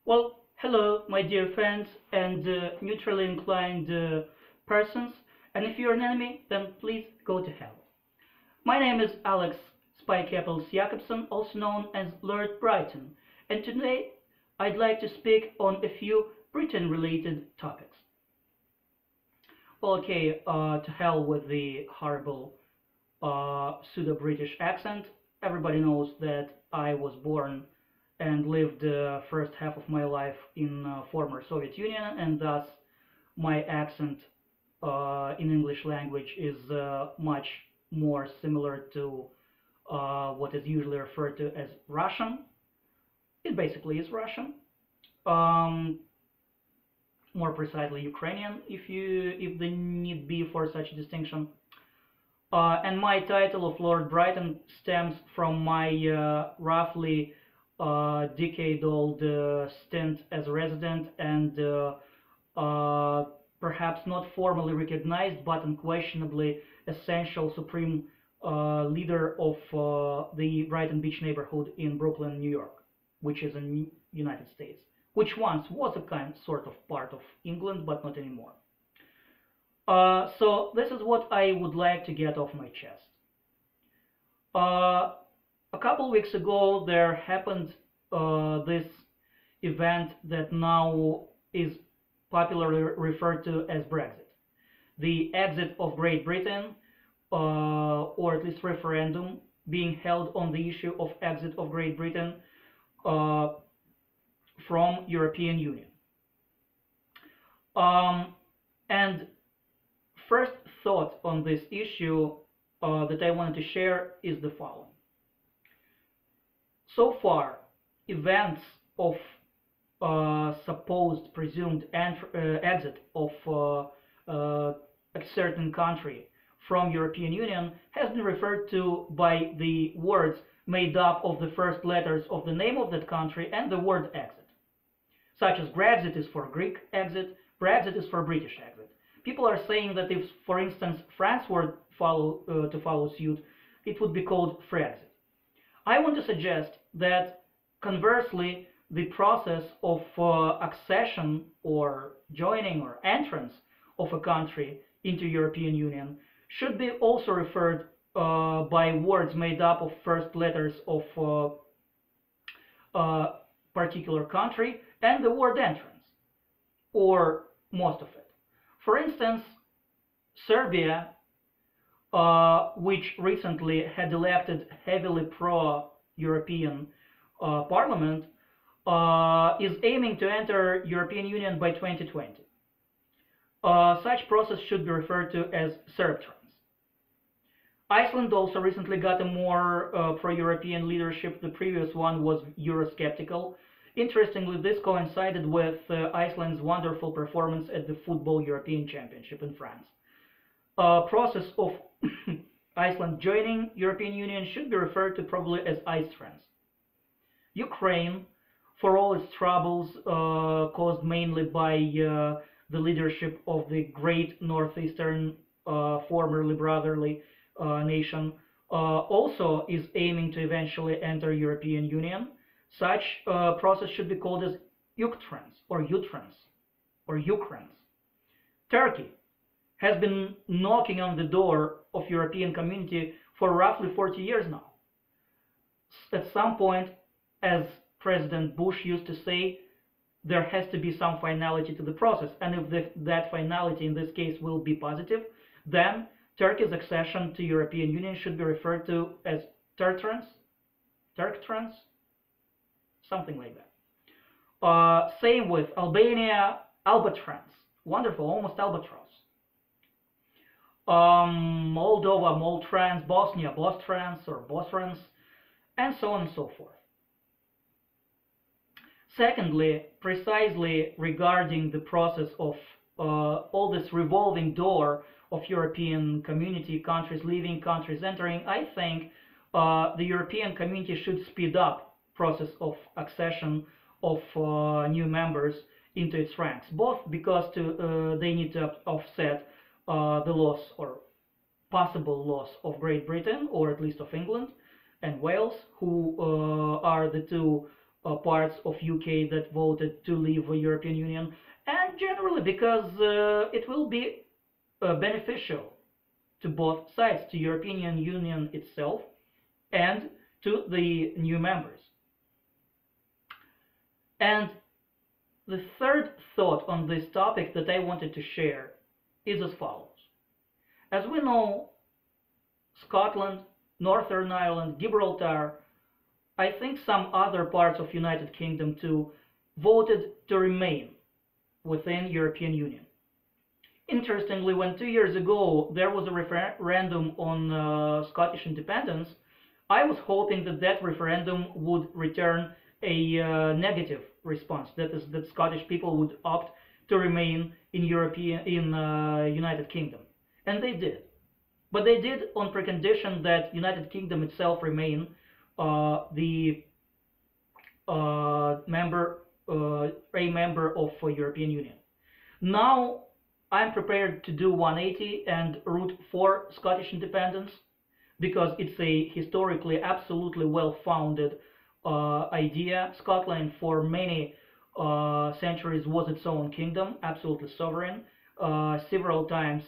Well, hello, my dear fans and neutrally inclined persons, and if you're an enemy, then please go to hell. My name is Alex Spike Apples Jacobson, also known as Lord Brighton, and today I'd like to speak on a few Britain-related topics. Well, okay, to hell with the horrible pseudo-British accent. Everybody knows that I was born and lived the first half of my life in former Soviet Union, and thus my accent in English language is much more similar to what is usually referred to as Russian. It basically is Russian. Um, More precisely Ukrainian, if the need be for such a distinction. And my title of Lord Brighton stems from my roughly decade-old stint as a resident and perhaps not formally recognized but unquestionably essential supreme leader of the Brighton Beach neighborhood in Brooklyn, New York, which is in United States, which once was a sort of part of England but not anymore. So this is what I would like to get off my chest. Uh, a couple weeks ago, there happened this event that now is popularly referred to as Brexit, the exit of Great Britain, or at least referendum being held on the issue of exit of Great Britain uh, from European Union. And first thought on this issue that I wanted to share is the following. So far, events of supposed presumed exit of a certain country from European Union has been referred to by the words made up of the first letters of the name of that country and the word exit, such as Brexit is for Greek exit, Brexit is for British exit. People are saying that if, for instance, France were to follow suit, it would be called Frexit. I want to suggest that conversely, the process of accession or joining or entrance of a country into European Union should be also referred by words made up of first letters of a particular country and the word entrance, or most of it. For instance, Serbia, which recently had elected heavily pro-European parliament, is aiming to enter European Union by 2020. Such process should be referred to as Serbtrans. Iceland also recently got a more pro-European leadership. The previous one was Eurosceptical. Interestingly, this coincided with Iceland's wonderful performance at the Football European Championship in France. Process of Iceland joining European Union should be referred to probably as Icetrans. Ukraine, for all its troubles caused mainly by the leadership of the great northeastern formerly brotherly nation, also is aiming to eventually enter European Union. Such process should be called as Uktrans or Utrans or Ukrans. Turkey has been knocking on the door of European community for roughly 40 years now. At some point, as President Bush used to say, there has to be some finality to the process, and if that finality in this case will be positive, then Turkey's accession to European Union should be referred to as Turktrans, something like that. Same with Albania, Albatrans, wonderful, almost albatross. Moldova, Moltrans, Bosnia, Bostrans or Bosrans, and so on and so forth. Secondly, precisely regarding the process of all this revolving door of European community, countries leaving, countries entering, I think the European community should speed up process of accession of new members into its ranks, both because they need to offset the loss or possible loss of Great Britain, or at least of England and Wales, who are the two parts of UK that voted to leave the European Union, and generally because it will be beneficial to both sides, to European Union itself and to the new members. And the third thought on this topic that I wanted to share is as follows. As we know, Scotland, Northern Ireland, Gibraltar, I think some other parts of United Kingdom too, voted to remain within European Union. Interestingly, when 2 years ago there was a referendum on Scottish independence, I was hoping that that referendum would return a negative response. That is, that Scottish people would opt to remain in United Kingdom, and they did. But they did on precondition that United Kingdom itself remain the member, a member of European Union. Now I'm prepared to do 180 and root for Scottish independence because it's a historically absolutely well-founded idea. Scotland for many centuries was its own kingdom, absolutely sovereign, several times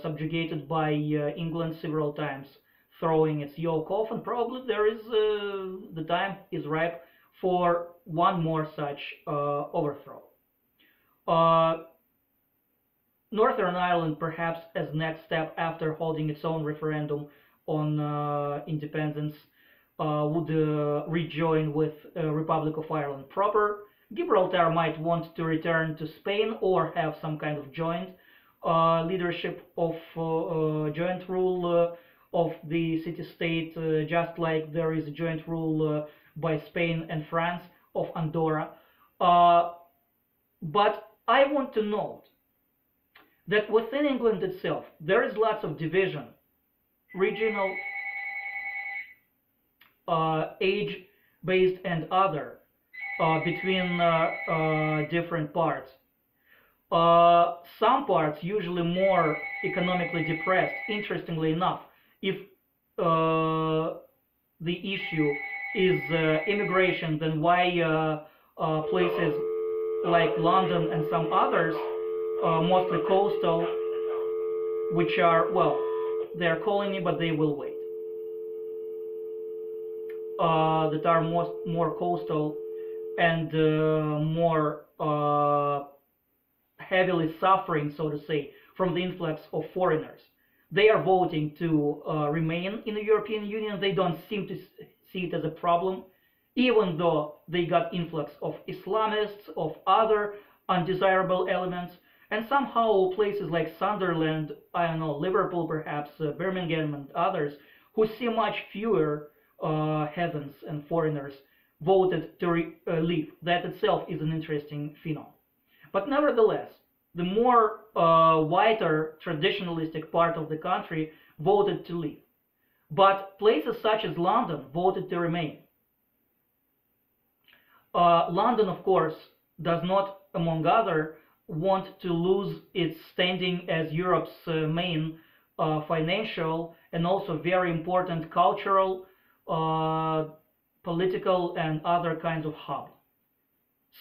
subjugated by England, several times throwing its yoke off, and probably there is the time is ripe for one more such overthrow. Northern Ireland, perhaps as next step after holding its own referendum on independence, would rejoin with Republic of Ireland proper. Gibraltar might want to return to Spain or have some kind of joint leadership of joint rule of the city-state, just like there is a joint rule by Spain and France of Andorra. But I want to note that within England itself, there is lots of division, regional, age-based and other, between different parts. Some parts, usually more economically depressed, interestingly enough, if the issue is immigration, then why places like London and some others, mostly coastal, which are, well, they're colony, but they will wait, that are more coastal and more heavily suffering, so to say, from the influx of foreigners. They are voting to remain in the European Union. They don't seem to see it as a problem, even though they got influx of Islamists, of other undesirable elements, and somehow places like Sunderland, I don't know, Liverpool perhaps, Birmingham and others, who see much fewer heathens and foreigners, voted to leave. That itself is an interesting phenomenon. But nevertheless, the more whiter traditionalistic part of the country voted to leave. But places such as London voted to remain. London, of course, does not, among other, want to lose its standing as Europe's main financial and also very important cultural, political and other kinds of hub.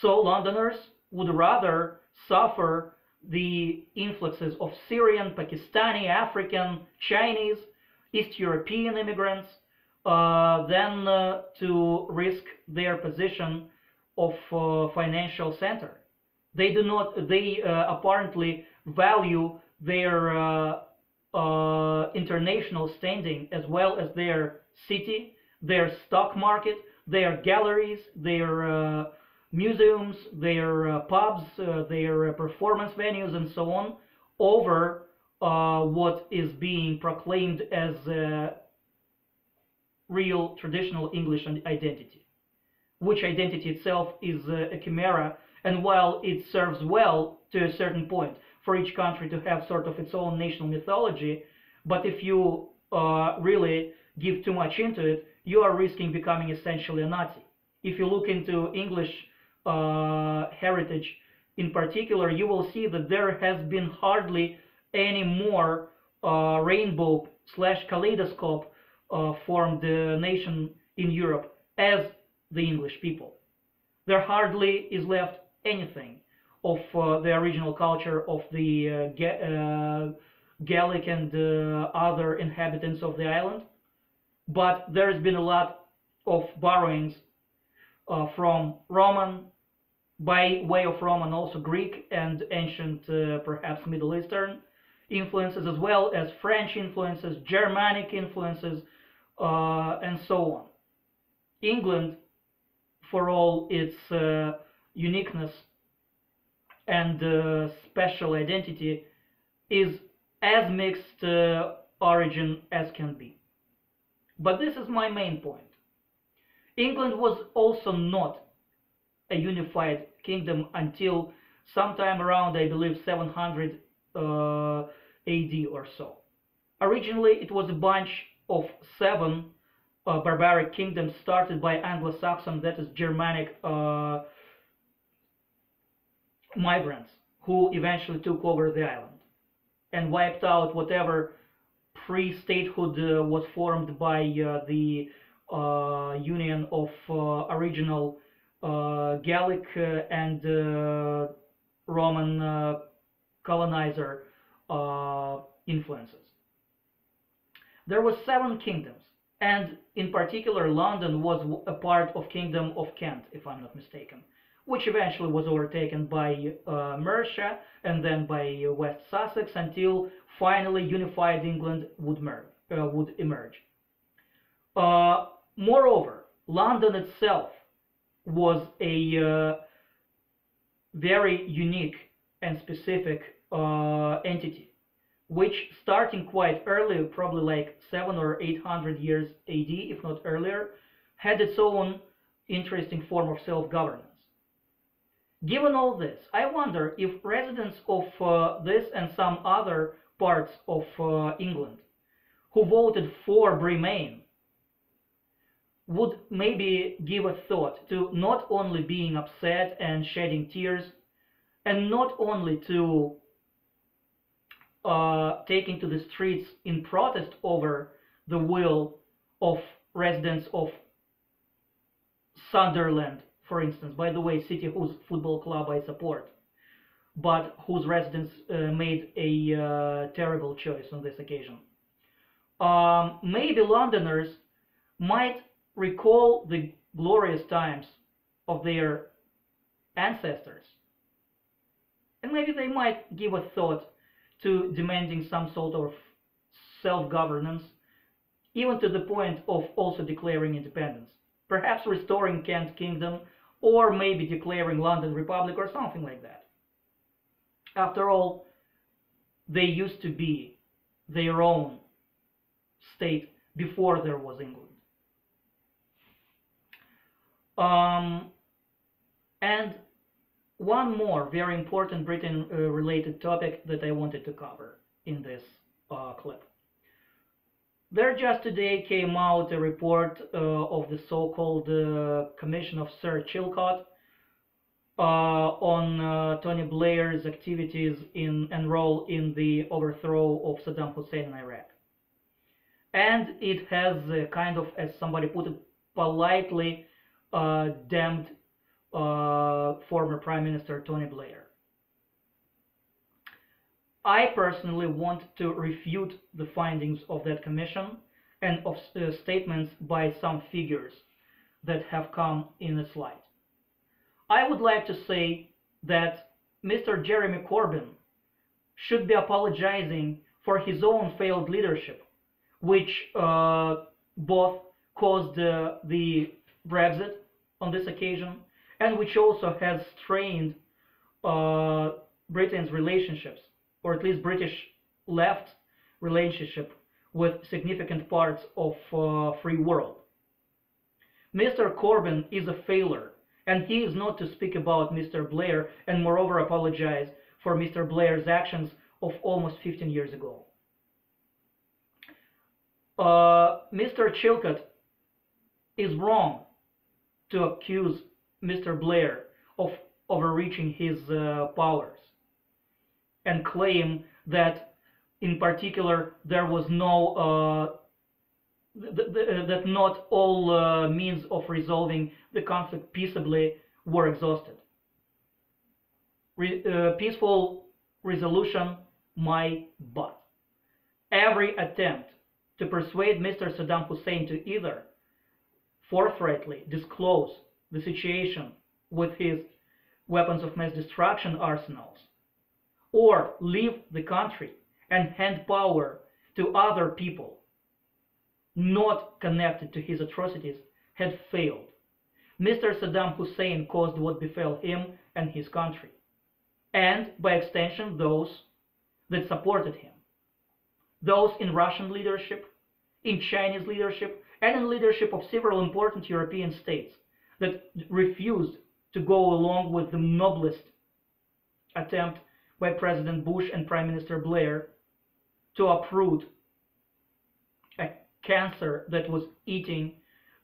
So Londoners would rather suffer the influxes of Syrian, Pakistani, African, Chinese, East European immigrants than to risk their position of financial center. They do not. They apparently value their international standing as well as their city, their stock market, their galleries, their museums, their pubs, their performance venues, and so on, over what is being proclaimed as real traditional English identity, which identity itself is a chimera. And while it serves well to a certain point for each country to have sort of its own national mythology, but if you really give too much into it, you are risking becoming essentially a Nazi. If you look into English heritage in particular, you will see that there has been hardly any more rainbow / kaleidoscope formed nation in Europe as the English people. There hardly is left anything of the original culture of the Gallic and other inhabitants of the island, but there's been a lot of borrowings from Roman, by way of Roman, also Greek and ancient, perhaps Middle Eastern influences, as well as French influences, Germanic influences, and so on. England, for all its uniqueness and special identity, is as mixed origin as can be. But this is my main point. England was also not a unified kingdom until sometime around, I believe, 700 AD or so. Originally, it was a bunch of 7 barbaric kingdoms started by Anglo-Saxon, that is Germanic migrants, who eventually took over the island and wiped out whatever pre-statehood was formed by the union of original Gallic and Roman colonizer influences. There were 7 kingdoms, and in particular London was a part of Kingdom of Kent, if I'm not mistaken, which eventually was overtaken by Mercia and then by West Sussex until finally unified England would emerge. Moreover, London itself was a very unique and specific entity, which starting quite early, probably like 700 or 800 years AD, if not earlier, had its own interesting form of self-governance. Given all this, I wonder if residents of this and some other parts of England who voted for Remain would maybe give a thought to not only being upset and shedding tears, and not only to taking to the streets in protest over the will of residents of Sunderland, for instance, by the way, city whose football club I support, but whose residents made a terrible choice on this occasion. Maybe Londoners might recall the glorious times of their ancestors, and maybe they might give a thought to demanding some sort of self-governance, even to the point of also declaring independence, perhaps restoring Kent Kingdom, or maybe declaring London Republic or something like that. After all, they used to be their own state before there was England. And one more very important Britain-related topic that I wanted to cover in this clip. There just today came out a report of the so-called Commission of Sir Chilcot on Tony Blair's activities and role in the overthrow of Saddam Hussein in Iraq. And it has kind of, as somebody put it, politely damned former Prime Minister Tony Blair. I personally want to refute the findings of that commission and of statements by some figures that have come in the slide. I would like to say that Mr. Jeremy Corbyn should be apologizing for his own failed leadership, which both caused the Brexit on this occasion, and which also has strained Britain's relationships, or at least British left relationship, with significant parts of free world. Mr. Corbyn is a failure, and he is not to speak about Mr. Blair and moreover apologize for Mr. Blair's actions of almost 15 years ago. Mr. Chilcot is wrong to accuse Mr. Blair of overreaching his powers and claim that in particular there was no that not all means of resolving the conflict peaceably were exhausted. Peaceful resolution, my butt. Every attempt to persuade Mr. Saddam Hussein to either forthrightly disclose the situation with his weapons of mass destruction arsenals, or leave the country and hand power to other people not connected to his atrocities, had failed. Mr. Saddam Hussein caused what befell him and his country, and by extension those that supported him, those in Russian leadership, in Chinese leadership, and in leadership of several important European states that refused to go along with the noblest attempt by President Bush and Prime Minister Blair to uproot a cancer that was eating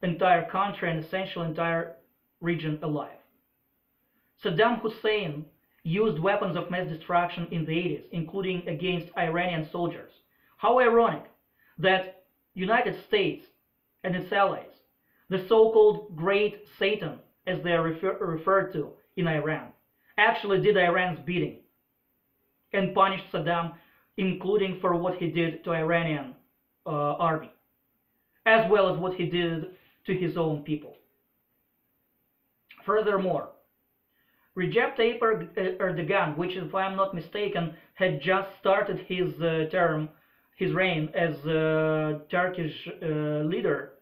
entire country and essentially entire region alive. Saddam Hussein used weapons of mass destruction in the 80s, including against Iranian soldiers. How ironic that United States and its allies, the so-called Great Satan, as they are referred to in Iran, actually did Iran's bidding and punished Saddam, including for what he did to Iranian army, as well as what he did to his own people. Furthermore, Recep Tayyip Erdogan, which, if I am not mistaken, had just started his reign as Turkish leader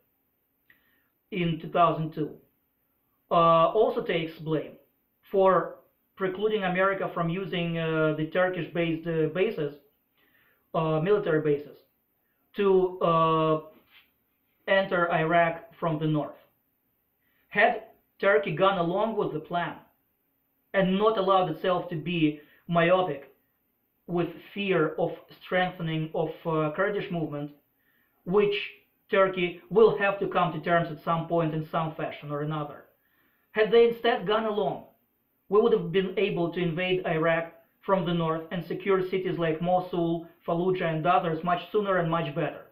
in 2002, also takes blame for precluding America from using the Turkish-based bases, military bases, to enter Iraq from the north. Had Turkey gone along with the plan and not allowed itself to be myopic with fear of strengthening of Kurdish movement, which Turkey will have to come to terms at some point in some fashion or another. Had they instead gone along, we would have been able to invade Iraq from the north and secure cities like Mosul, Fallujah, and others much sooner and much better.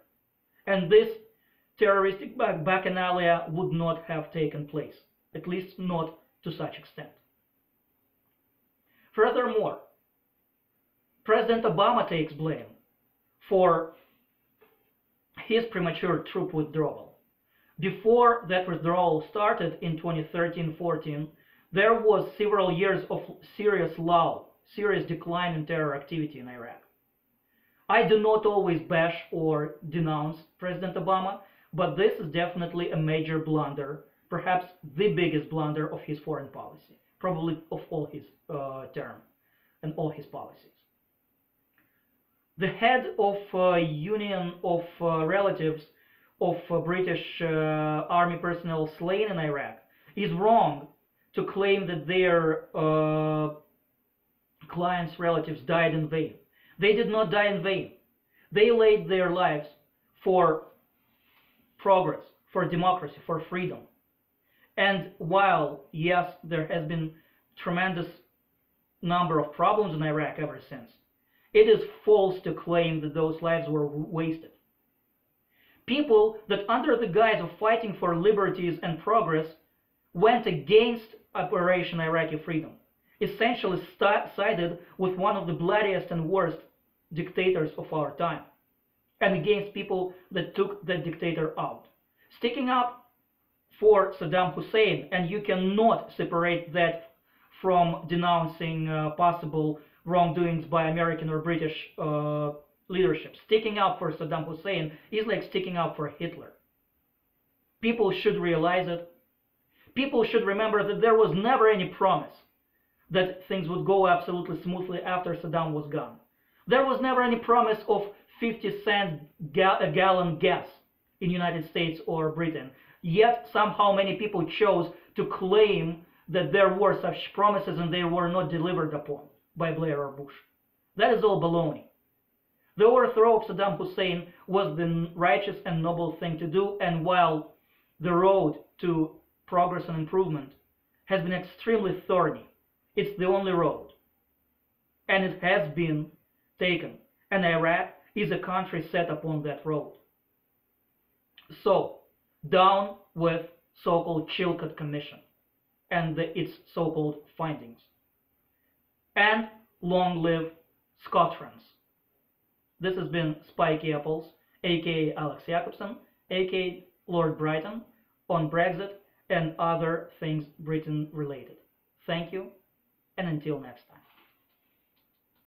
And this terroristic bacchanalia would not have taken place, at least not to such extent. Furthermore, President Obama takes blame for his premature troop withdrawal. Before that withdrawal started in 2013-14, there was several years of serious lull, serious decline in terror activity in Iraq. I do not always bash or denounce President Obama, but this is definitely a major blunder, perhaps the biggest blunder of his foreign policy, probably of all his term and all his policies. The head of Union of Relatives of British Army personnel slain in Iraq is wrong to claim that their clients' relatives died in vain. They did not die in vain. They laid their lives for progress, for democracy, for freedom. And while, yes, there has been tremendous number of problems in Iraq ever since, it is false to claim that those lives were wasted. People that under the guise of fighting for liberties and progress went against Operation Iraqi Freedom, essentially sided with one of the bloodiest and worst dictators of our time, and against people that took that dictator out. Sticking up for Saddam Hussein, and you cannot separate that from denouncing possible wrongdoings by American or British leadership. Sticking up for Saddam Hussein is like sticking up for Hitler. People should realize it. People should remember that there was never any promise that things would go absolutely smoothly after Saddam was gone. There was never any promise of 50-cent a gallon gas in the United States or Britain. Yet somehow many people chose to claim that there were such promises and they were not delivered upon by Blair or Bush. That is all baloney. The overthrow of Saddam Hussein was the righteous and noble thing to do, and while the road to progress and improvement has been extremely thorny, it's the only road. And it has been taken. And Iraq is a country set upon that road. So, down with so-called Chilcot Commission and its so-called findings. And long live scotrance. This has been Spiky Apples, aka Alex Jacobson, aka Lord Brighton, on Brexit and other things Britain related. Thank you, and until next time.